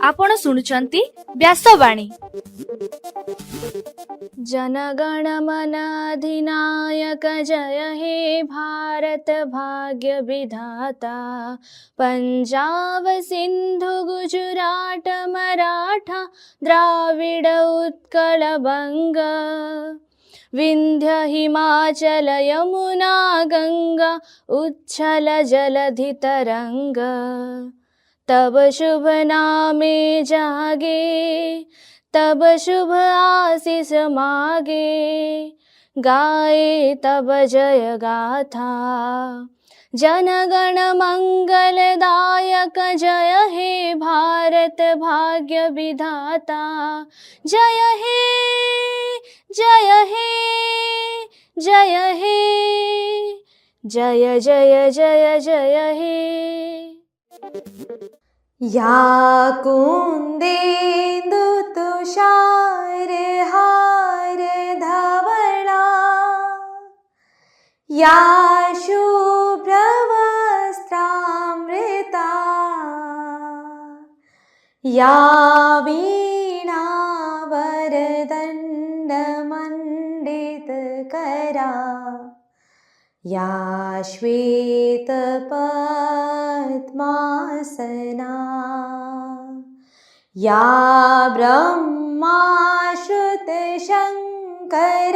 आपण शुणुचंती व्यासवाणी। जनगण मन अधिनायक जय हे भारत भाग्य विधाता। पंजाब सिंधु गुजरात मराठा द्राविड उत्कल बंग। विंध्य हिमाचल यमुना गंगा उच्छल जलधि तरंग। तब शुभ नामे जागे तब शुभ आशीष मागे। गाए तब जय गाथा जनगण मंगलदायक जय हे भारत भाग्य विधाता। जय हे जय हे जय हे जय जय जय जय हे। या कुंदेन्दु तुषार हार धवला। या शुभ्र वस्त्रामृता। या वीणा वरदंड मंडित करा। या श्वेत पद्मासना। या ब्रह्माश्रुत शंकर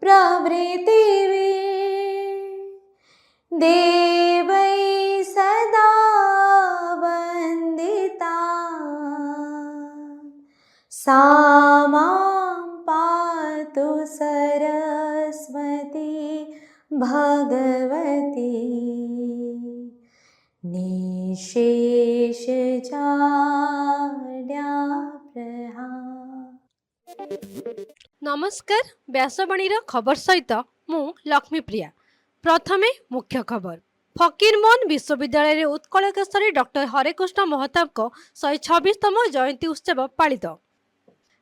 प्रभृति देवै सदा वंदिता। सा मां पातु सरस्वती भगवती। निशेष नमस्कार व्यासवाणीर खबर सहित मु लक्ष्मीप्रिया। प्रथमे मुख्य खबर। फकीरमोहन विश्वविद्यालय रे उत्कल केशरी डॉक्टर हरेकृष्ण महताब को 126तम जयंती उत्सव पालित।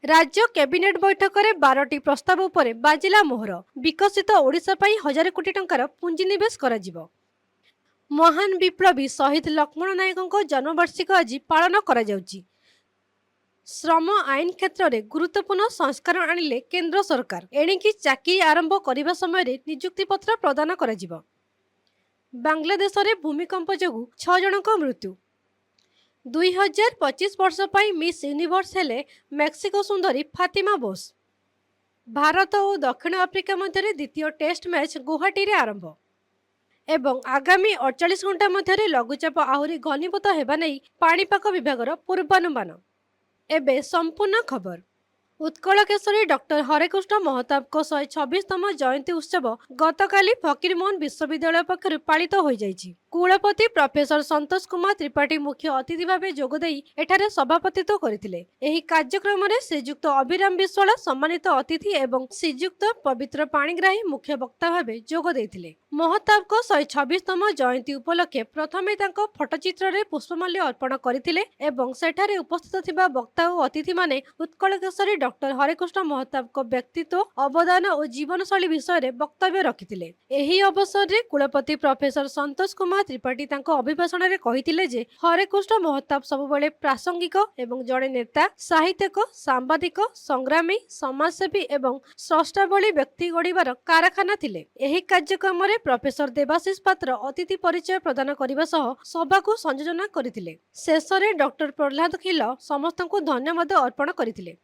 राज्य कैबिनेट बैठक में 12टी प्रस्ताव उपरे बाजिला मोहर। विकसित ओडिशा पई 1000 कोटी टंकार पुंजीनिवेश कराजिबो। महान विप्लवी शहीद लक्ष्मण नायकों जन्मवार्षिक आज पालन करा जाउची। श्रम आईन क्षेत्र में गुरुत्वपूर्ण संस्कार आनिले केंद्र सरकार। एणिकी चाकरी आरंभ करने समय नियुक्ति पत्र प्रदान कराजिबो। बांग्लादेश में भूमिकंप जोगु 6 जनक मृत्यु। 2025 वर्ष पर मिस यूनिवर्स हेले मेक्सिको सुंदरी फातिमा बोस। भारत और दक्षिण आफ्रिका मध्य द्वितीय टेस्ट मैच गुवाहाटी रे आरंभ। एवं आगामी 48 घंटा मध्य लघुचाप आहरी घनीभूत होगा नहीं पाणीपाग विभागर पूर्वानुमान। एबे संपूर्ण खबर। उत्कल केशरी डॉक्टर हरेकृष्ण महताब को 126तम जयंती उत्सव गतकाली फकीरमोहन विश्वविद्यालय पक्षर पालित हो जाइछि। कुलपति प्रोफेसर संतोष कुमार त्रिपाठी मुख्य अतिथि भावे जोगदेई एठारे सभापतित्व करथिले। एही कार्यक्रम में श्रीयुक्त अभिराम विश्वाल सम्मानित अतिथि एवं श्रीयुक्त पवित्र पाणिग्राही मुख्य वक्ता भावे जोग देथिले। महताब को 126तम जयंती उपलक्षे प्रथमे तांको फटोचित्र रे पुष्पमाल्य अर्पण करथिले एवं सेठारे उपस्थित थिबा वक्ता और अतिथि माने उत्कल केशरी डॉक्टर हरेकृष्ण महताब को व्यक्तित्व अवदान और जीवनशैली विषय में वक्तव्य रखिथिले। एही अवसर रे कुलपति प्रोफेसर संतोष कुमार त्रिपाठी तांको अभिभाषण रे कहिथिले जे हरेकृष्ण महताब सबुबेले प्रासंगिक एवं जड़े नेता, साहित्यक, सांबादिक, संग्रामी, समाजसेवी एवं स्रष्टा भली व्यक्ति गढ़िबार कारखाना थिले। एही कार्यक्रम रे प्रोफेसर देवाशीष पात्र अतिथि परिचय प्रदान करने सभा को संयोजना करथिले। शेष में डॉक्टर प्रहलाद खिल समस्तଙ୍କୁ धन्यवाद अर्पण करथिले।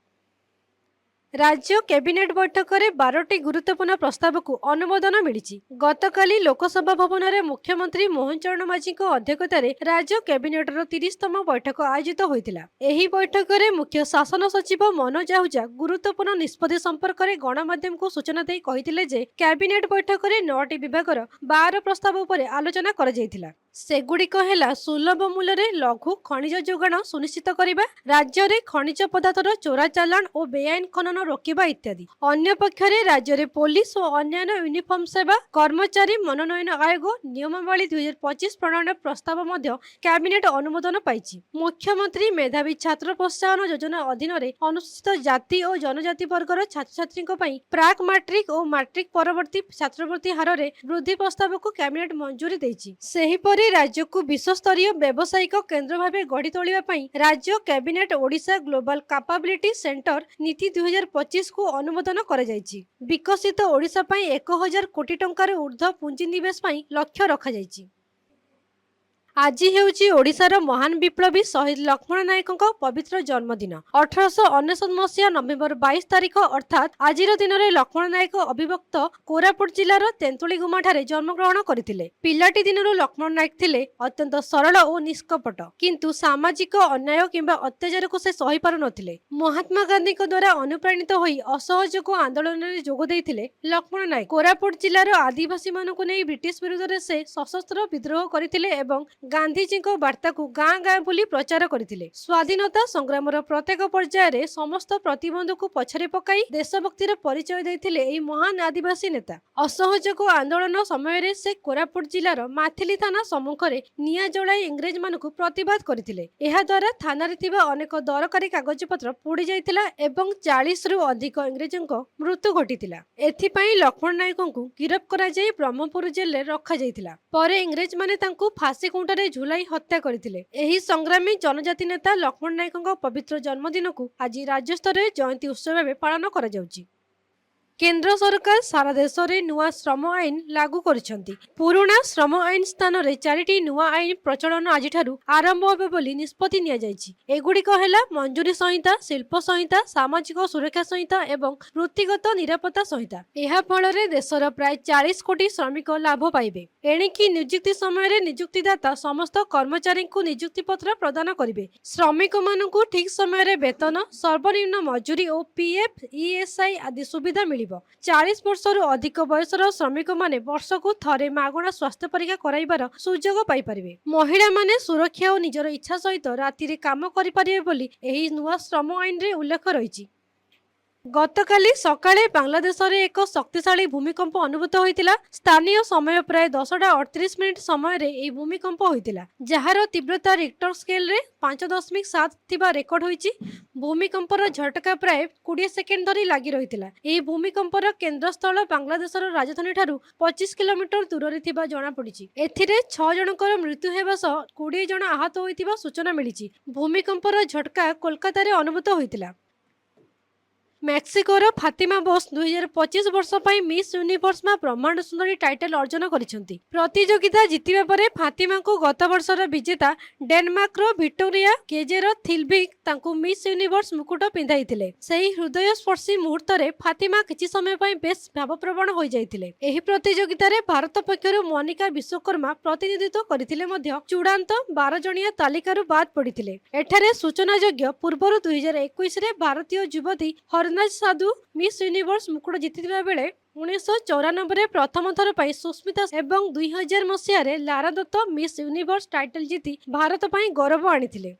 राज्य कैबिनेट बैठक में 12टी गुरुत्वपूर्ण प्रस्ताव को अनुमोदन मिली। गतकाली लोकसभा भवन में मुख्यमंत्री मोहन चरण मांझी अध्यक्षतार राज्य कैबिनेटर 30तम बैठक आयोजित होता। एही बैठक में मुख्य शासन सचिव मनोज आहूजा गुरुत्वपूर्ण निष्पत्ति संपर्क में गणमाध्यम को सूचना देई कहिथिले जे कैबिनेट बैठक में 9टी विभागर 12 प्रस्ताव पर आलोचना करा जायथिला। ସେଗୁଡ଼ିକ ହେଲା ସୁଲଭ ମୂଲ୍ୟରେ ଲଘୁ ଖଣିଜ ଯୋଗାଣ ସୁନିଶ୍ଚିତ କରିବା, ରାଜ୍ୟରେ ଖଣିଜ ପଦାର୍ଥର ଚୋରାଚାଲାଣ ଓ ବେଆଇନ ଖନନ ରୋକିବା ଇତ୍ୟାଦି। ଅନ୍ୟପକ୍ଷରେ ରାଜ୍ୟରେ ପୋଲିସ ଓ ଅନ୍ୟାନ୍ୟ ୟୁନିଫର୍ମ ସେବା କର୍ମଚାରୀ ମନୋନୟନ ଆୟୋଗ ନିୟମାବଳୀ 2025 ପ୍ରଣୟନ ପ୍ରସ୍ତାବ ମଧ୍ୟ କ୍ୟାବିନେଟ ଅନୁମୋଦନ ପାଇଛି। ମୁଖ୍ୟମନ୍ତ୍ରୀ ମେଧାବୀ ଛାତ୍ର ପ୍ରୋତ୍ସାହନ ଯୋଜନା ଅଧୀନରେ ଅନୁସୂଚିତ ଜାତି ଓ ଜନଜାତି ବର୍ଗର ଛାତ୍ରଛାତ୍ରୀଙ୍କ ପାଇଁ ପ୍ରାକ୍ ମାଟ୍ରିକ ଓ ମାଟ୍ରିକ ପରବର୍ତ୍ତୀ ଛାତ୍ରବୃତ୍ତି ହାରରେ ବୃଦ୍ଧି ପ୍ରସ୍ତାବକୁ କ୍ୟାବିନେଟ ମଞ୍ଜୁରୀ ଦେଇଛି। ସେହିପରି ରାଜ୍ୟକୁ ବିଶ୍ୱସ୍ତରୀୟ ବ୍ୟବସାୟିକ କେନ୍ଦ୍ର ଭାବେ ଗଢ଼ି ତୋଳିବା ପାଇଁ ରାଜ୍ୟ cabinet Odisha global capability centre ନୀତି 2025କୁ ଅନୁମୋଦନ କରାଯାଇଛି। ବିକଶିତ ଓଡ଼ିଶା ପାଇଁ 1000 କୋଟି ଟଙ୍କାର ଉର୍ଦ୍ଧ୍ୱ ପୁଞ୍ଜିନିବେଶ ପାଇଁ ଲକ୍ଷ୍ୟ ରଖାଯାଇଛି। ଆଜି ହେଉଛି ଓଡ଼ିଶାର ମହାନ ବିପ୍ଳବୀ ଶହୀଦ ଲକ୍ଷ୍ମଣ ନାୟକଙ୍କ ପବିତ୍ର ଜନ୍ମଦିନ। 1899 ମସିହା ନଭେମ୍ବର 22 ତାରିଖ ଅର୍ଥାତ୍ ଆଜିର ଦିନରେ ଲକ୍ଷ୍ମଣ ନାୟକ ଅବିଭକ୍ତ କୋରାପୁଟ ଜିଲ୍ଲାର ତେନ୍ତୁଳିଗୁମାଠାରେ ଜନ୍ମଗ୍ରହଣ କରିଥିଲେ। ପିଲାଟି ଦିନରୁ ଲକ୍ଷ୍ମଣ ନାୟକ ଥିଲେ ଅତ୍ୟନ୍ତ ସରଳ ଓ ନିଷ୍କପଟ, କିନ୍ତୁ ସାମାଜିକ ଅନ୍ୟାୟ କିମ୍ବା ଅତ୍ୟାଚାରକୁ ସେ ସହିପାରୁନଥିଲେ। ମହାତ୍ମା ଗାନ୍ଧୀଙ୍କ ଦ୍ୱାରା ଅନୁପ୍ରାଣିତ ହୋଇ ଅସହଯୋଗ ଆନ୍ଦୋଳନରେ ଯୋଗ ଦେଇଥିଲେ ଲକ୍ଷ୍ମଣ ନାୟକ। କୋରାପୁଟ ଜିଲ୍ଲାର ଆଦିବାସୀମାନଙ୍କୁ ନେଇ ବ୍ରିଟିଶ ବିରୁଦ୍ଧରେ ସେ ସଶସ୍ତ୍ର ବିଦ୍ରୋହ କରିଥିଲେ ଏବଂ ଗାନ୍ଧୀଜୀଙ୍କ ବାର୍ତ୍ତାକୁ ଗାଁ ଗାଁ ବୁଲି ପ୍ରଚାର କରିଥିଲେ। ସ୍ୱାଧୀନତା ସଂଗ୍ରାମର ପ୍ରତ୍ୟେକ ପର୍ଯ୍ୟାୟରେ ସମସ୍ତ ପ୍ରତିବନ୍ଧକୁ ପଛରେ ପକାଇ ଦେଶଭକ୍ତିର ପରିଚୟ ଦେଇଥିଲେ ଏହି ମହାନ ଆଦିବାସୀ ନେତା। ଅସହଯୋଗ ଆନ୍ଦୋଳନ ସମୟରେ ସେ କୋରାପୁଟ ଜିଲ୍ଲାର ମାଥିଲି ଥାନା ସମ୍ମୁଖରେ ନିଆଁ ଜଳାଇ ଇଂରେଜମାନଙ୍କୁ ପ୍ରତିବାଦ କରିଥିଲେ। ଏହାଦ୍ୱାରା ଥାନାରେ ଥିବା ଅନେକ ଦରକାରୀ କାଗଜପତ୍ର ପୋଡ଼ି ଯାଇଥିଲା ଏବଂ 40ରୁ ଅଧିକ ଇଂରେଜଙ୍କ ମୃତ୍ୟୁ ଘଟିଥିଲା। ଏଥିପାଇଁ ଲକ୍ଷ୍ମଣ ନାୟକଙ୍କୁ ଗିରଫ କରାଯାଇ ବ୍ରହ୍ମପୁର ଜେଲରେ ରଖାଯାଇଥିଲା। ପରେ ଇଂରେଜମାନେ ତାଙ୍କୁ ଫାଶୀ ଖୁଣ୍ଟରେ ଝୁଲାଇ ହତ୍ୟା କରିଥିଲେ। ଏହି ସଂଗ୍ରାମୀ ଜନଜାତି ନେତା ଲକ୍ଷ୍ମଣ ନାୟକଙ୍କ ପବିତ୍ର ଜନ୍ମଦିନକୁ ଆଜି ରାଜ୍ୟସ୍ତରରେ ଜୟନ୍ତୀ ଉତ୍ସବ ଭାବେ ପାଳନ କରାଯାଉଛି। କେନ୍ଦ୍ର ସରକାର ସାରା ଦେଶରେ ନୂଆ ଶ୍ରମ ଆଇନ ଲାଗୁ କରିଛନ୍ତି। ପୁରୁଣା ଶ୍ରମ ଆଇନ ସ୍ଥାନରେ 4ଟି ନୂଆ ଆଇନ ପ୍ରଚଳନ ଆଜିଠାରୁ ଆରମ୍ଭ ହେବ ବୋଲି ନିଷ୍ପତ୍ତି ନିଆଯାଇଛି। ଏଗୁଡ଼ିକ ହେଲା ମଞ୍ଜୁରୀ ସଂହିତା, ଶିଳ୍ପ ସଂହିତା, ସାମାଜିକ ସୁରକ୍ଷା ସଂହିତା ଏବଂ ବୃତ୍ତିଗତ ନିରାପତ୍ତା ସଂହିତା। ଏହା ଫଳରେ ଦେଶର ପ୍ରାୟ 40 କୋଟି ଶ୍ରମିକ ଲାଭ ପାଇବେ। ଏଣିକି ନିଯୁକ୍ତି ସମୟରେ ନିଯୁକ୍ତିଦାତା ସମସ୍ତ କର୍ମଚାରୀଙ୍କୁ ନିଯୁକ୍ତି ପତ୍ର ପ୍ରଦାନ କରିବେ। ଶ୍ରମିକମାନଙ୍କୁ ଠିକ୍ ସମୟରେ ବେତନ, ସର୍ବନିମ୍ନ ମଜୁରୀ ଓ PF, ESI ଆଦି ସୁବିଧା ମିଳିବ। 40 ବର୍ଷରୁ ଅଧିକ ବୟସର ଶ୍ରମିକମାନେ ବର୍ଷକୁ ଥରେ ମାଗଣା ସ୍ୱାସ୍ଥ୍ୟ ପରୀକ୍ଷା କରାଇବାର ସୁଯୋଗ ପାଇପାରିବେ। ମହିଳାମାନେ ସୁରକ୍ଷା ଓ ନିଜର ଇଚ୍ଛା ସହିତ ରାତିରେ କାମ କରିପାରିବେ ବୋଲି ଏହି ନୂଆ ଶ୍ରମ ଆଇନରେ ଉଲ୍ଲେଖ ରହିଛି। ଗତକାଲି ସକାଳେ ବାଂଲାଦେଶରେ ଏକ ଶକ୍ତିଶାଳୀ ଭୂମିକମ୍ପ ଅନୁଭୂତ ହୋଇଥିଲା। ସ୍ଥାନୀୟ ସମୟ ପ୍ରାୟ 10:38 ମିନିଟ୍ ସମୟରେ ଏହି ଭୂମିକମ୍ପ ହୋଇଥିଲା, ଯାହାର ତୀବ୍ରତା ରିକ୍ଟର ସ୍କେଲରେ 5.7 ଥିବା ରେକର୍ଡ ହୋଇଛି। ଭୂମିକମ୍ପର ଝଟକା ପ୍ରାୟ 20 ସେକେଣ୍ଡ ଧରି ଲାଗି ରହିଥିଲା। ଏହି ଭୂମିକମ୍ପର କେନ୍ଦ୍ରସ୍ଥଳ ବାଂଲାଦେଶର ରାଜଧାନୀଠାରୁ 25 କିଲୋମିଟର ଦୂରରେ ଥିବା ଜଣାପଡ଼ିଛି। ଏଥିରେ 6 ଜଣଙ୍କର ମୃତ୍ୟୁ ହେବା ସହ 20 ଜଣ ଆହତ ହୋଇଥିବା ସୂଚନା ମିଳିଛି। ଭୂମିକମ୍ପର ଝଟକା କୋଲକାତାରେ ଅନୁଭୂତ ହୋଇଥିଲା। ମେକ୍ସିକୋର ଫାତିମା ବୋସ୍ 2025 ବର୍ଷ ପାଇଁ ମିସ୍ ୟୁନିଭର୍ସ ବା ବ୍ରହ୍ମାଣ୍ଡ ସୁନ୍ଦରୀ ଟାଇଟଲ ଅର୍ଜନ କରିଛନ୍ତି। ପ୍ରତିଯୋଗିତା ଜିତିବା ପରେ ଫାତିମାଙ୍କୁ ଗତ ବର୍ଷର ବିଜେତା ଡେନମାର୍କର ଭିକ୍ଟୋରିଆ କେଜେରଥିଲଭିକ୍ ତାଙ୍କୁ ମିସ୍ ୟୁନିଭର୍ସ ମୁକୁଟ ପିନ୍ଧାଇଥିଲେ। ସେହି ହୃଦୟସ୍ପର୍ଶୀ ମୁହୂର୍ତ୍ତରେ ଫାତିମା କିଛି ସମୟ ପାଇଁ ବେଶ୍ ଭାବପ୍ରବଣ ହୋଇଯାଇଥିଲେ। ଏହି ପ୍ରତିଯୋଗିତାରେ ଭାରତ ପକ୍ଷରୁ ମନିକା ବିଶ୍ୱକର୍ମା ପ୍ରତିନିଧିତ୍ୱ କରିଥିଲେ ମଧ୍ୟ ଚୂଡ଼ାନ୍ତ 12 ଜଣିଆ ତାଲିକାରୁ ବାଦ୍ ପଡ଼ିଥିଲେ। ଏଠାରେ ସୂଚନାଯୋଗ୍ୟ, ପୂର୍ବରୁ 2021ରେ ଭାରତୀୟ ଯୁବତୀ ହରନାଜ ସାଧୁ ମିସ୍ ୟୁନିଭର୍ସ ମୁକୁଟ ଜିତିଥିବା ବେଳେ 1994ରେ ପ୍ରଥମ ଥର ପାଇଁ ସୁସ୍ମିତା ଏବଂ 2000 ମସିହାରେ Lara Dutta Miss Universe title ଜିତି ଭାରତ ପାଇଁ ଗୌରବ ଆଣିଥିଲେ।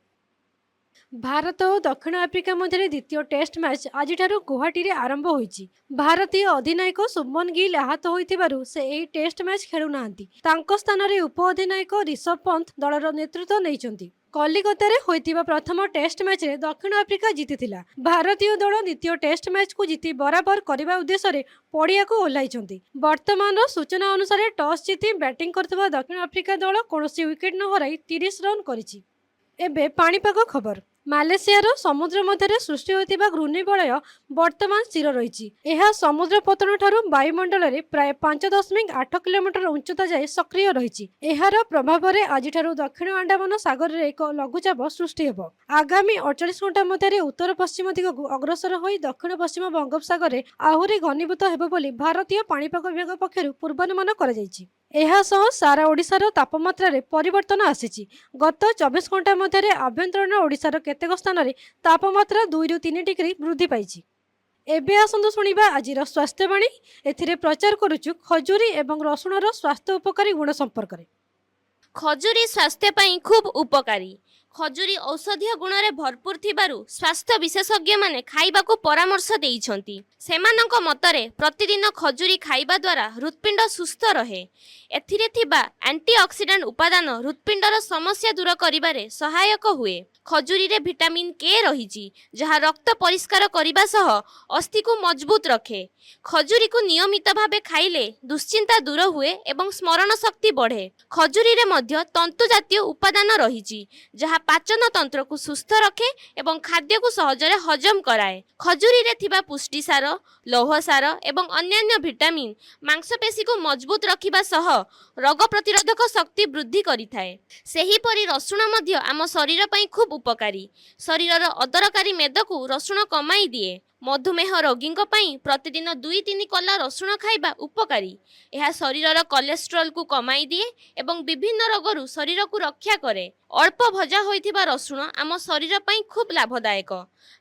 ଭାରତ ଓ ଦକ୍ଷିଣ ଆଫ୍ରିକା ମଧ୍ୟରେ ଦ୍ୱିତୀୟ ଟେଷ୍ଟ ମ୍ୟାଚ୍ ଆଜିଠାରୁ ଗୁଆହାଟୀରେ ଆରମ୍ଭ ହୋଇଛି। ଭାରତୀୟ ଅଧିନାୟକ ଶୁଭମନ ଗିଲ୍ ଆହତ ହୋଇଥିବାରୁ ସେ ଏହି ଟେଷ୍ଟ ମ୍ୟାଚ୍ ଖେଳୁନାହାନ୍ତି। ତାଙ୍କ ସ୍ଥାନରେ ଉପ ଅଧିନାୟକ ରିଷଭ ପନ୍ଥ ଦଳର ନେତୃତ୍ୱ ନେଇଛନ୍ତି। କଲିକତାରେ ହୋଇଥିବା ପ୍ରଥମ ଟେଷ୍ଟ ମ୍ୟାଚ୍ରେ ଦକ୍ଷିଣ ଆଫ୍ରିକା ଜିତିଥିଲା। ଭାରତୀୟ ଦଳ ଦ୍ୱିତୀୟ ଟେଷ୍ଟ ମ୍ୟାଚ୍କୁ ଜିତି ବରାବର କରିବା ଉଦ୍ଦେଶ୍ୟରେ ପଡ଼ିଆକୁ ଓହ୍ଲାଇଛନ୍ତି। ବର୍ତ୍ତମାନର ସୂଚନା ଅନୁସାରେ ଟସ୍ ଜିତି ବ୍ୟାଟିଂ କରିଥିବା ଦକ୍ଷିଣ ଆଫ୍ରିକା ଦଳ କୌଣସି ୱିକେଟ୍ ନ ହରାଇ 30 ରନ୍ କରିଛି। ଏବେ ପାଣିପାଗ ଖବର। ମାଲେସିଆର ସମୁଦ୍ର ମଧ୍ୟରେ ସୃଷ୍ଟି ହୋଇଥିବା ଘୂର୍ଣ୍ଣିବଳୟ ବର୍ତ୍ତମାନ ସ୍ଥିର ରହିଛି। ଏହା ସମୁଦ୍ର ପତନଠାରୁ ବାୟୁମଣ୍ଡଳରେ ପ୍ରାୟ 5.8 କିଲୋମିଟର ଉଚ୍ଚତା ଯାଏ ସକ୍ରିୟ ରହିଛି। ଏହାର ପ୍ରଭାବରେ ଆଜିଠାରୁ ଦକ୍ଷିଣ ଆଣ୍ଡାମାନ ସାଗରରେ ଏକ ଲଘୁଚାପ ସୃଷ୍ଟି ହେବ। ଆଗାମୀ 48 ଘଣ୍ଟା ମଧ୍ୟରେ ଉତ୍ତର ପଶ୍ଚିମ ଦିଗକୁ ଅଗ୍ରସର ହୋଇ ଦକ୍ଷିଣ ପଶ୍ଚିମ ବଙ୍ଗୋପସାଗରରେ ଆହୁରି ଘନୀଭୂତ ହେବ ବୋଲି ଭାରତୀୟ ପାଣିପାଗ ବିଭାଗ ପକ୍ଷରୁ ପୂର୍ବାନୁମାନ କରାଯାଇଛି। ଏହା ସହ ସାରା ଓଡ଼ିଶାର ତାପମାତ୍ରାରେ ପରିବର୍ତ୍ତନ ଆସିଛି। ଗତ 24 ଘଣ୍ଟା ମଧ୍ୟରେ ଆଭ୍ୟନ୍ତରୀଣ ଓଡ଼ିଶାର କେତେକ ସ୍ଥାନରେ ତାପମାତ୍ରା 2ରୁ 3 ଡିଗ୍ରୀ ବୃଦ୍ଧି ପାଇଛି। ଏବେ ଆସନ୍ତୁ ଶୁଣିବା ଆଜିର ସ୍ୱାସ୍ଥ୍ୟବାଣୀ। ଏଥିରେ ପ୍ରଚାର କରୁଛୁ ଖଜୁରୀ ଏବଂ ରସୁଣର ସ୍ୱାସ୍ଥ୍ୟ ଉପକାରୀ ଗୁଣ ସମ୍ପର୍କରେ। ଖଜୁରୀ ସ୍ୱାସ୍ଥ୍ୟ ପାଇଁ ଖୁବ୍ ଉପକାରୀ। ଖଜୁରୀ ଔଷଧୀୟ ଗୁଣରେ ଭରପୁର ଥିବାରୁ ସ୍ୱାସ୍ଥ୍ୟ ବିଶେଷଜ୍ଞମାନେ ଖାଇବାକୁ ପରାମର୍ଶ ଦେଇଛନ୍ତି। ସେମାନଙ୍କ ମତରେ ପ୍ରତିଦିନ ଖଜୁରୀ ଖାଇବା ଦ୍ୱାରା ହୃତ୍ପିଣ୍ଡ ସୁସ୍ଥ ରହେ। ଏଥିରେ ଥିବା ଆଣ୍ଟିଅକ୍ସିଡାଣ୍ଟ ଉପାଦାନ ହୃତ୍ପିଣ୍ଡର ସମସ୍ୟା ଦୂର କରିବାରେ ସହାୟକ ହୁଏ। ଖଜୁରୀରେ ଭିଟାମିନ୍ କେ ରହିଛି, ଯାହା ରକ୍ତ ପରିଷ୍କାର କରିବା ସହ ଅସ୍ଥିକୁ ମଜବୁତ ରଖେ। ଖଜୁରୀକୁ ନିୟମିତ ଭାବେ ଖାଇଲେ ଦୁଶ୍ଚିନ୍ତା ଦୂର ହୁଏ ଏବଂ ସ୍ମରଣ ଶକ୍ତି ବଢ଼େ। ଖଜୁରୀରେ ମଧ୍ୟ ତନ୍ତୁ ଜାତୀୟ ଉପାଦାନ ରହିଛି, ଯାହା ପାଚନ ତନ୍ତ୍ରକୁ ସୁସ୍ଥ ରଖେ ଏବଂ ଖାଦ୍ୟକୁ ସହଜରେ ହଜମ କରାଏ। ଖଜୁରୀରେ ଥିବା ପୁଷ୍ଟିସାର, ଲୌହସାର ଏବଂ ଅନ୍ୟାନ୍ୟ ଭିଟାମିନ୍ ମାଂସପେଶୀକୁ ମଜବୁତ ରଖିବା ସହ ରୋଗ ପ୍ରତିରୋଧକ ଶକ୍ତି ବୃଦ୍ଧି କରିଥାଏ। ସେହିପରି ରସୁଣ ମଧ୍ୟ ଆମ ଶରୀର ପାଇଁ ଖୁବ୍ ଉପକାରୀ। ଶରୀରର ଅଦରକାରୀ ମେଦକୁ ରସୁଣ କମାଇ ଦିଏ। ମଧୁମେହ ରୋଗୀଙ୍କ ପାଇଁ ପ୍ରତିଦିନ 2-3 କଲା ରସୁଣ ଖାଇବା ଉପକାରୀ। ଏହା ଶରୀରର କୋଲେଷ୍ଟ୍ରଲକୁ କମାଇ ଦିଏ ଏବଂ ବିଭିନ୍ନ ରୋଗରୁ ଶରୀରକୁ ରକ୍ଷା କରେ। ଅଳ୍ପ ଭଜା ହୋଇଥିବା ରସୁଣ ଆମ ଶରୀର ପାଇଁ ଖୁବ୍ ଲାଭଦାୟକ।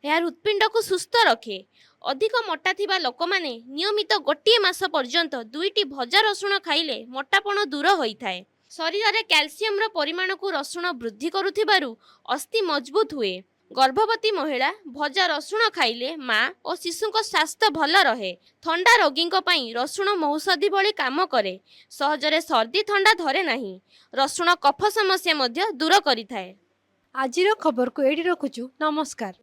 ଏହା ହୃତ୍ପିଣ୍ଡକୁ ସୁସ୍ଥ ରଖେ। ଅଧିକ ମୋଟା ଥିବା ଲୋକମାନେ ନିୟମିତ 1 ମାସ ପର୍ଯ୍ୟନ୍ତ 2ଟି ଭଜା ରସୁଣ ଖାଇଲେ ମୋଟାପଣ ଦୂର ହୋଇଥାଏ। ଶରୀରରେ କ୍ୟାଲସିୟମର ପରିମାଣକୁ ରସୁଣ ବୃଦ୍ଧି କରୁଥିବାରୁ ଅସ୍ଥି ମଜବୁତ ହୁଏ। ଗର୍ଭବତୀ ମହିଳା ଭଜା ରସୁଣ ଖାଇଲେ ମା ଓ ଶିଶୁଙ୍କ ସ୍ୱାସ୍ଥ୍ୟ ଭଲ ରହେ। ଥଣ୍ଡା ରୋଗୀଙ୍କ ପାଇଁ ରସୁଣ ମହୌଷଧି ଭଳି କାମ କରେ। ସହଜରେ ସର୍ଦ୍ଦି ଥଣ୍ଡା ଧରେ ନାହିଁ। ରସୁଣ କଫ ସମସ୍ୟା ମଧ୍ୟ ଦୂର କରିଥାଏ। ଆଜିର ଖବରକୁ ଏଇଠି ରଖୁଛୁ। ନମସ୍କାର।